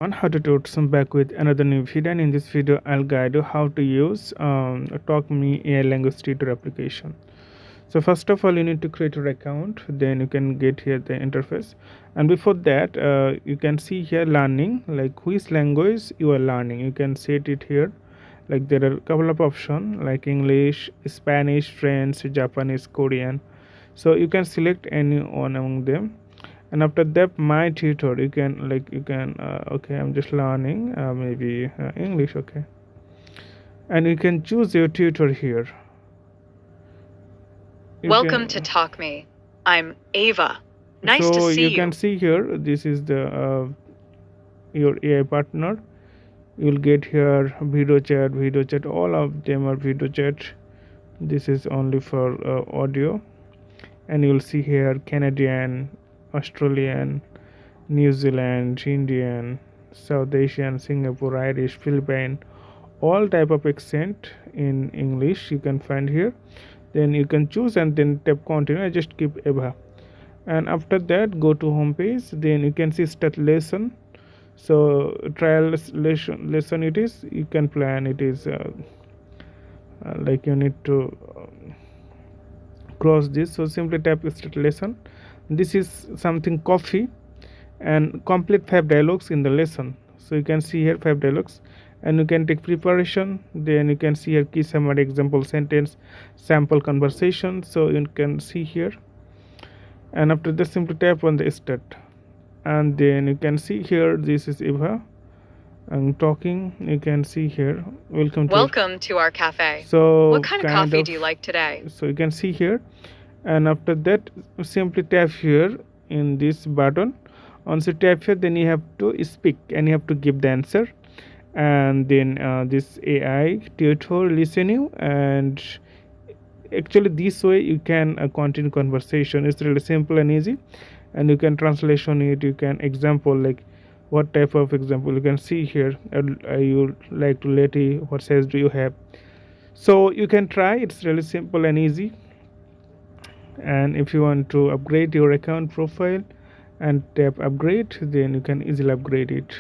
On how to tutor some back with another new video, and in this video I'll guide you how to use Talkme AI language tutor application. So first of all you need to create your account, then you can get here the interface, and before that you can see here learning, like which language you are learning. You can set it here, like there are a couple of options like English, Spanish, French, Japanese, Korean. So you can select any one among them, and after that my tutor you can okay, I'm just learning maybe English. Okay, and you can choose your tutor here. Welcome to Talkme. I'm Ava. Nice to So see you you. can see here, this is the your AI partner. You'll get here video chat, all of them are video chat. This is only for audio, and you'll see here Canadian, Australian, New Zealand, Indian, South Asian, Singapore, Irish, Philippine, all type of accent in English you can find here. Then you can choose and then tap continue. I just keep Eva, and after that go to home page. Then you can see start lesson. So trial lesson it is. You can plan it is like you need to cross this. So simply tap start lesson. This is something coffee, and complete 5 dialogues in the lesson. So you can see here 5 dialogues, and you can take preparation. Then you can see here key summary, example sentence, sample conversation. So you can see here, and after that simply tap on the start, and then you can see here this is Eva. I'm talking. You can see here, welcome to our cafe. So what kind of coffee do you like today? So you can see here, and after that simply tap here in this button. Once you tap here, then you have to speak and you have to give the answer, and then this AI tutor listen you, and actually this way you can continue conversation. It's really simple and easy, and you can translation it. You can example, like what type of example you can see here. You like to lady, what size do you have? So you can try. It's really simple and easy. And if you want to upgrade your account profile and tap upgrade, then you can easily upgrade it.